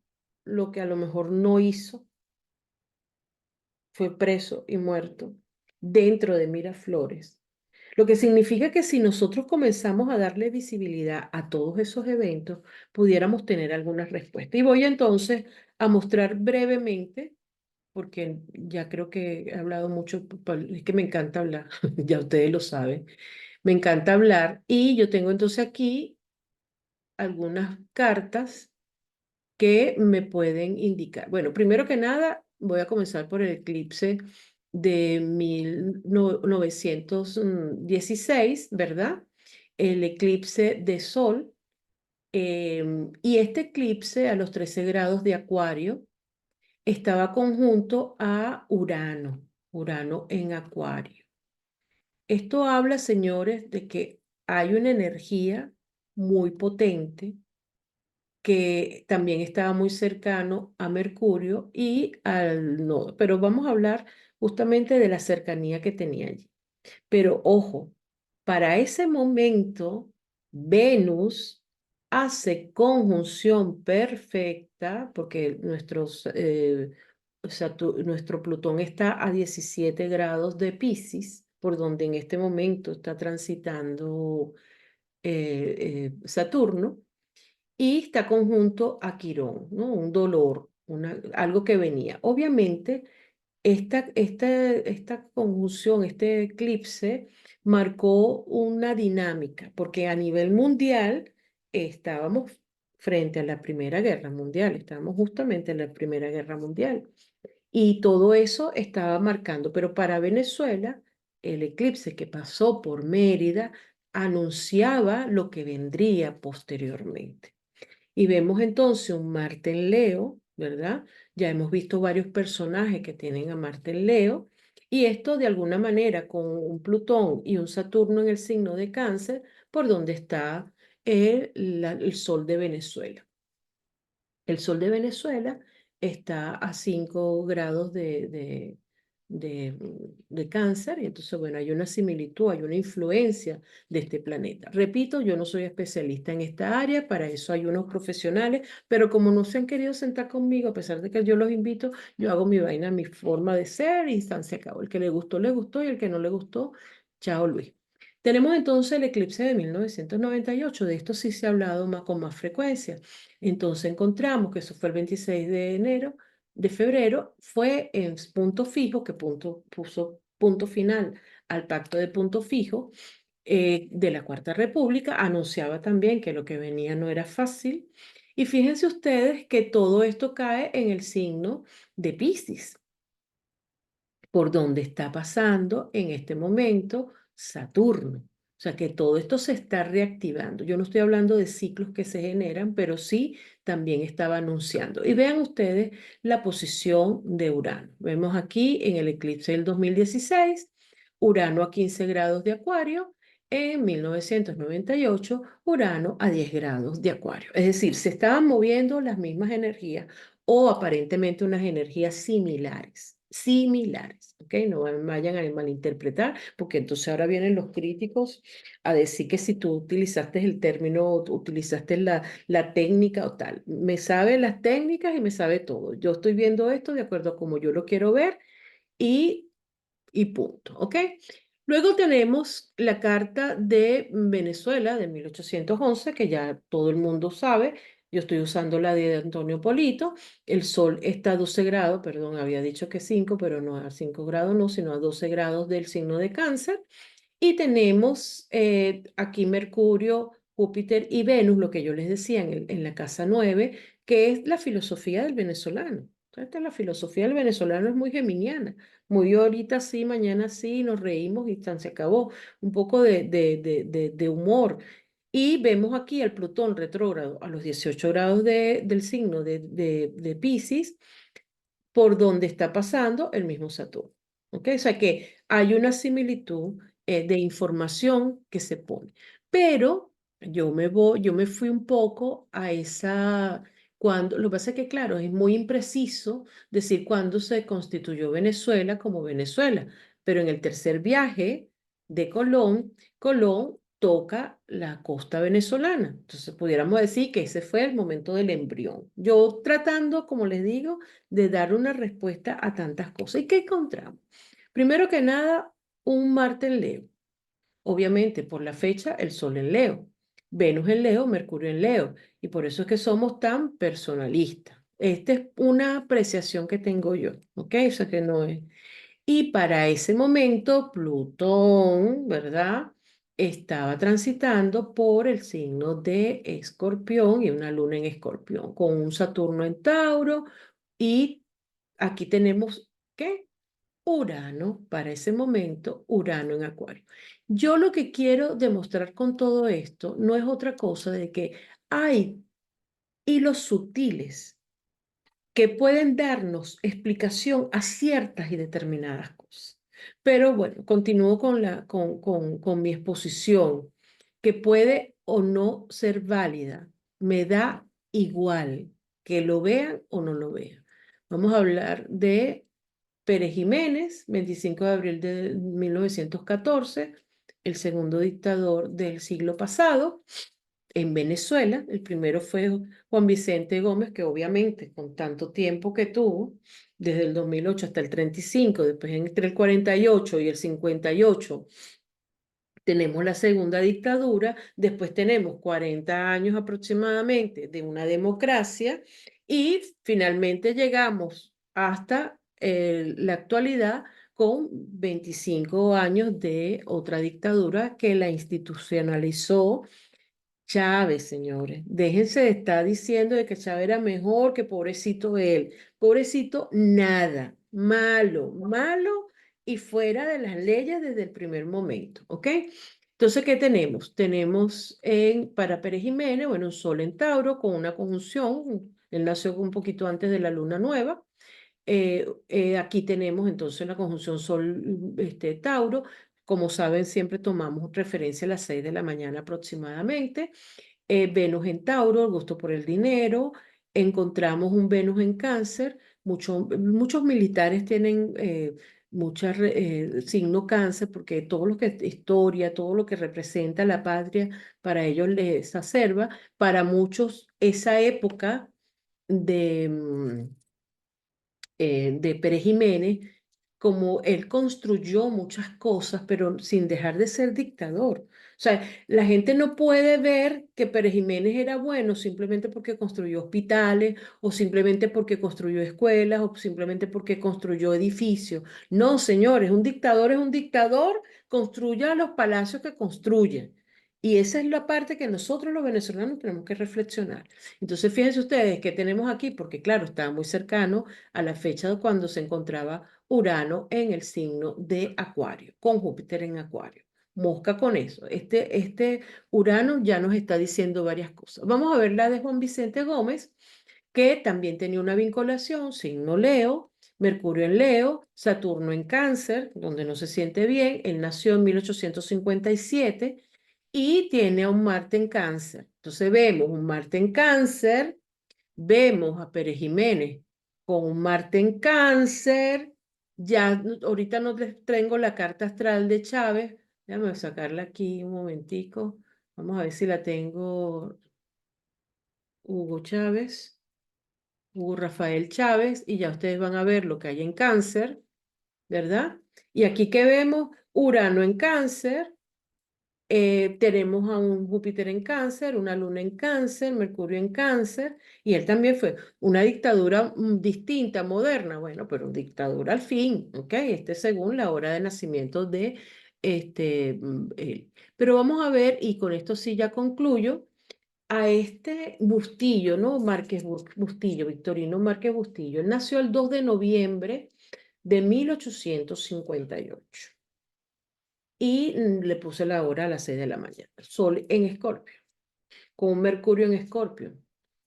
lo que a lo mejor no hizo, fue preso y muerto dentro de Miraflores. Lo que significa que si nosotros comenzamos a darle visibilidad a todos esos eventos, pudiéramos tener algunas respuestas. Y voy entonces a mostrar brevemente, porque ya creo que he hablado mucho, es que me encanta hablar, ya ustedes lo saben, me encanta hablar y yo tengo entonces aquí algunas cartas que me pueden indicar. Bueno, primero que nada, voy a comenzar por el eclipse de 1916, ¿verdad? El eclipse de Sol. Y este eclipse a los 13 grados de Acuario estaba conjunto a Urano, Urano en Acuario. Esto habla, señores, de que hay una energía muy potente que también estaba muy cercano a Mercurio y al nodo. Pero vamos a hablar justamente de la cercanía que tenía allí. Pero ojo, para ese momento, Venus hace conjunción perfecta, porque nuestro Plutón está a 17 grados de Piscis, por donde en este momento está transitando Saturno y está conjunto a Quirón, ¿no? Un dolor, algo que venía. Obviamente, esta conjunción, este eclipse, marcó una dinámica, porque a nivel mundial estábamos frente a la Primera Guerra Mundial, estábamos justamente en la Primera Guerra Mundial. Y todo eso estaba marcando, pero para Venezuela, el eclipse que pasó por Mérida anunciaba lo que vendría posteriormente. Y vemos entonces un Marte en Leo, ¿verdad? Ya hemos visto varios personajes que tienen a Marte en Leo. Y esto de alguna manera con un Plutón y un Saturno en el signo de Cáncer, por donde está el Sol de Venezuela. El Sol de Venezuela está a 5 grados de Cáncer, y entonces, bueno, hay una similitud, hay una influencia de este planeta. Repito, yo no soy especialista en esta área, para eso hay unos profesionales, pero como no se han querido sentar conmigo, a pesar de que yo los invito, yo hago mi vaina, mi forma de ser y se acabó. El que le gustó, y el que no le gustó, chao Luis. Tenemos entonces el eclipse de 1998, de esto sí se ha hablado con más frecuencia. Entonces encontramos que eso fue el 26 de febrero, fue en punto fijo, que puso punto final al pacto de punto fijo de la Cuarta República, anunciaba también que lo que venía no era fácil. Y fíjense ustedes que todo esto cae en el signo de Piscis, por donde está pasando en este momento Saturno. O sea que todo esto se está reactivando. Yo no estoy hablando de ciclos que se generan, pero sí también estaba anunciando. Y vean ustedes la posición de Urano. Vemos aquí en el eclipse del 2016, Urano a 15 grados de Acuario, en 1998, Urano a 10 grados de Acuario. Es decir, se estaban moviendo las mismas energías o aparentemente unas energías similares. similares, ¿ok? No vayan a malinterpretar, porque entonces ahora vienen los críticos a decir que si tú utilizaste el término, o tú utilizaste la técnica o tal. Me sabe las técnicas y me sabe todo. Yo estoy viendo esto de acuerdo a como yo lo quiero ver y, y punto, ¿ok? Luego tenemos la Carta de Venezuela de 1811, que ya todo el mundo sabe. Yo estoy usando la de Antonio Polito. El sol está a 12 grados, perdón, había dicho que 5, pero no a 5 grados, no, sino a 12 grados del signo de Cáncer. Y tenemos aquí Mercurio, Júpiter y Venus, lo que yo les decía en la casa 9, que es la filosofía del venezolano. Esta es la filosofía del venezolano, es muy geminiana, muy ahorita sí, mañana sí, nos reímos y tan se acabó. Un poco de humor. Y vemos aquí al Plutón retrógrado a los 18 grados del signo de Piscis, por donde está pasando el mismo Saturno. ¿Ok? O sea que hay una similitud de información que se pone. Pero yo me fui un poco a esa, lo que pasa es que, claro, es muy impreciso decir cuándo se constituyó Venezuela como Venezuela, pero en el tercer viaje de Colón, Colón toca la costa venezolana. Entonces, pudiéramos decir que ese fue el momento del embrión. Yo tratando, como les digo, de dar una respuesta a tantas cosas. ¿Y qué encontramos? Primero que nada, un Marte en Leo. Obviamente, por la fecha, el Sol en Leo, Venus en Leo, Mercurio en Leo. Y por eso es que somos tan personalistas. Esta es una apreciación que tengo yo, ¿ok? O sea que no es. Y para ese momento, Plutón, ¿verdad? Estaba transitando por el signo de Escorpión y una luna en Escorpión, con un Saturno en Tauro. Y aquí tenemos, ¿qué? Urano, para ese momento, Urano en Acuario. Yo lo que quiero demostrar con todo esto no es otra cosa de que hay hilos sutiles que pueden darnos explicación a ciertas y determinadas cosas. Pero bueno, continúo con mi exposición, que puede o no ser válida. Me da igual que lo vean o no lo vean. Vamos a hablar de Pérez Jiménez, 25 de abril de 1914, el segundo dictador del siglo pasado en Venezuela. El primero fue Juan Vicente Gómez, que obviamente con tanto tiempo que tuvo, desde el 2008 hasta el 35, después entre el 48 y el 58, tenemos la segunda dictadura, después tenemos 40 años aproximadamente de una democracia y finalmente llegamos hasta la actualidad con 25 años de otra dictadura que la institucionalizó Chávez, señores. Déjense de estar diciendo de que Chávez era mejor, que pobrecito él. Pobrecito, nada. Malo, malo y fuera de las leyes desde el primer momento, ¿ok? Entonces, ¿qué tenemos? Tenemos para Pérez Jiménez, bueno, un sol en Tauro con una conjunción. Él nació un poquito antes de la luna nueva. Aquí tenemos entonces la conjunción Sol Tauro. Como saben, siempre tomamos referencia a las 6 de la mañana aproximadamente. Venus en Tauro, el gusto por el dinero. Encontramos un Venus en Cáncer. Muchos militares tienen signo Cáncer porque todo lo que es historia, todo lo que representa la patria, para ellos les exacerba. Para muchos, esa época de Pérez Jiménez, como él construyó muchas cosas, pero sin dejar de ser dictador. O sea, la gente no puede ver que Pérez Jiménez era bueno simplemente porque construyó hospitales o simplemente porque construyó escuelas o simplemente porque construyó edificios. No, señores, un dictador es un dictador, construya los palacios que construya. Y esa es la parte que nosotros los venezolanos tenemos que reflexionar. Entonces, fíjense ustedes que tenemos aquí, porque claro, estaba muy cercano a la fecha de cuando se encontraba Urano en el signo de Acuario, con Júpiter en Acuario. Mosca con eso. Este Urano ya nos está diciendo varias cosas. Vamos a ver la de Juan Vicente Gómez, que también tenía una vinculación, signo Leo, Mercurio en Leo, Saturno en Cáncer, donde no se siente bien. Él nació en 1857 y tiene a un Marte en Cáncer. Entonces vemos un Marte en Cáncer. Vemos a Pérez Jiménez con un Marte en Cáncer, Ya ahorita no les tengo la carta astral de Chávez. Déjame sacarla aquí un momentico. Vamos a ver si la tengo. Hugo Chávez, Hugo Rafael Chávez, y ya ustedes van a ver lo que hay en Cáncer, ¿verdad? Y aquí que vemos Urano en Cáncer, tenemos a un Júpiter en Cáncer, una Luna en Cáncer, Mercurio en Cáncer, y él también fue una dictadura distinta, moderna, bueno, pero dictadura al fin, ¿ok? Este según la hora de nacimiento de él. Pero vamos a ver, y con esto sí ya concluyo, a este Bustillo, ¿no? Márquez Bustillo, Victorino Márquez Bustillo. Él nació el 2 de noviembre de 1858 y le puse la hora a las 6 de la mañana. Sol en Escorpio, con un Mercurio en Escorpio,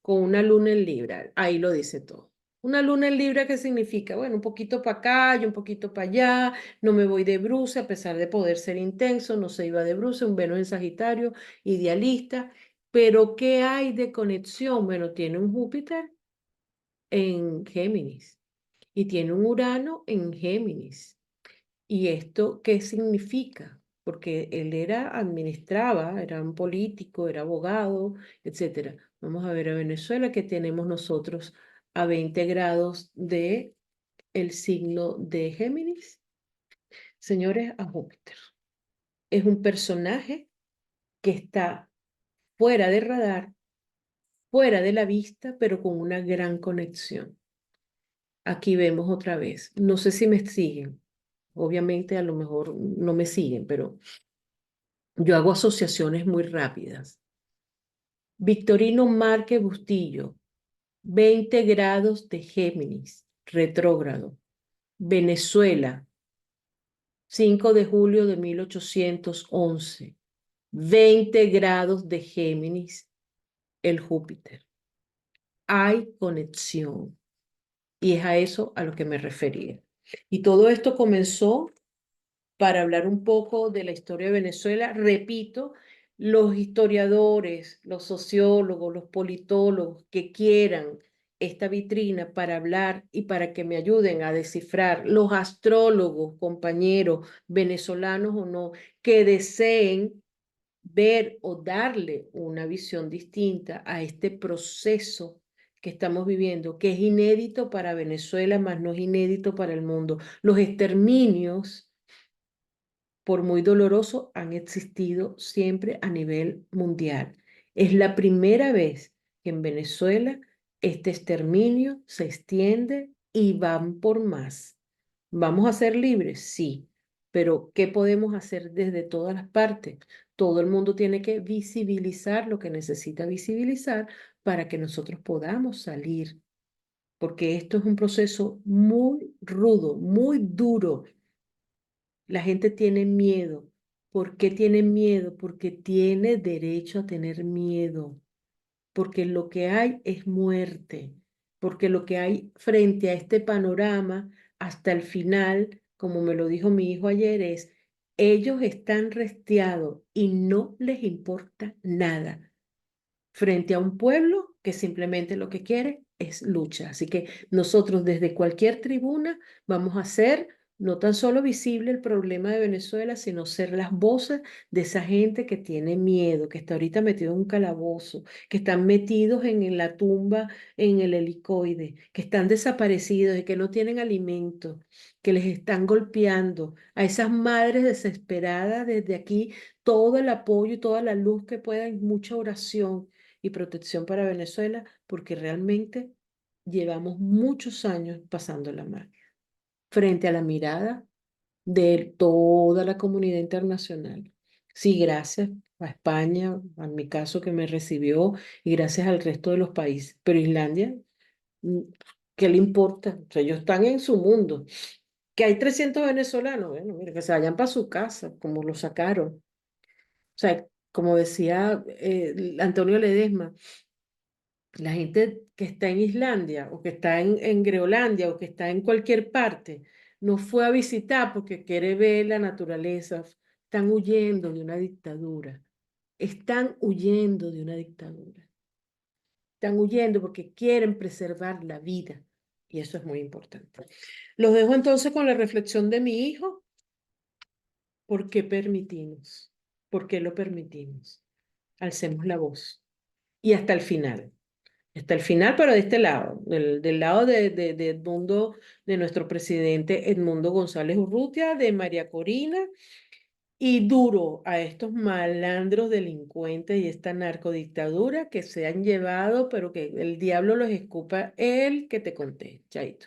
con una luna en Libra. Ahí lo dice todo. Una luna en Libra, ¿qué significa? Bueno, un poquito para acá y un poquito para allá. No me voy de bruce, a pesar de poder ser intenso, no se iba de bruce. Un Venus en Sagitario, idealista. Pero ¿qué hay de conexión? Bueno, tiene un Júpiter en Géminis y tiene un Urano en Géminis. ¿Y esto qué significa? Porque él administraba, era un político, era abogado, etcétera. Vamos a ver a Venezuela que tenemos nosotros a 20 grados de el signo de Géminis. Señores, a Júpiter. Es un personaje que está fuera de radar, fuera de la vista, pero con una gran conexión. Aquí vemos otra vez. No sé si me siguen. Obviamente a lo mejor no me siguen, pero yo hago asociaciones muy rápidas. Victorino Márquez Bustillo, 20 grados de Géminis, retrógrado. Venezuela, 5 de julio de 1811, 20 grados de Géminis, el Júpiter. Hay conexión y es a eso a lo que me refería. Y todo esto comenzó para hablar un poco de la historia de Venezuela. Repito, los historiadores, los sociólogos, los politólogos que quieran esta vitrina para hablar y para que me ayuden a descifrar, los astrólogos, compañeros, venezolanos o no, que deseen ver o darle una visión distinta a este proceso que estamos viviendo, que es inédito para Venezuela, más no es inédito para el mundo. Los exterminios, por muy doloroso, han existido siempre a nivel mundial. Es la primera vez que en Venezuela este exterminio se extiende y van por más. ¿Vamos a ser libres? Sí, pero ¿qué podemos hacer desde todas las partes? Todo el mundo tiene que visibilizar lo que necesita visibilizar para que nosotros podamos salir, porque esto es un proceso muy rudo, muy duro. La gente tiene miedo. ¿Por qué tiene miedo? Porque tiene derecho a tener miedo. Porque lo que hay es muerte. Porque lo que hay frente a este panorama hasta el final, como me lo dijo mi hijo ayer, es ellos están restiados y no les importa nada frente a un pueblo que simplemente lo que quiere es lucha. Así que nosotros desde cualquier tribuna vamos a hacer no tan solo visible el problema de Venezuela, sino ser las voces de esa gente que tiene miedo, que está ahorita metido en un calabozo, que están metidos en la tumba, en el helicoide, que están desaparecidos y que no tienen alimento, que les están golpeando, a esas madres desesperadas desde aquí, todo el apoyo y toda la luz que puedan, mucha oración y protección para Venezuela, porque realmente llevamos muchos años pasándola mal frente a la mirada de toda la comunidad internacional. Sí, gracias a España, en mi caso que me recibió, y gracias al resto de los países, pero Islandia, mm, ¿qué le importa? O sea, ellos están en su mundo. Que hay 300 venezolanos, bueno, mira, que se vayan para su casa, como lo sacaron. O sea, como decía Antonio Ledesma, la gente que está en Islandia o que está en Groenlandia o que está en cualquier parte no fue a visitar porque quiere ver la naturaleza. Están huyendo de una dictadura. Están huyendo de una dictadura. Están huyendo porque quieren preservar la vida. Y eso es muy importante. Los dejo entonces con la reflexión de mi hijo. ¿Por qué permitimos? ¿Por qué lo permitimos? Alcemos la voz. Y hasta el final. Hasta el final, pero de este lado, del lado de Edmundo, de nuestro presidente Edmundo González Urrutia, de María Corina, y duro a estos malandros delincuentes y esta narcodictadura que se han llevado, pero que el diablo los escupa, el que te conté, chaito.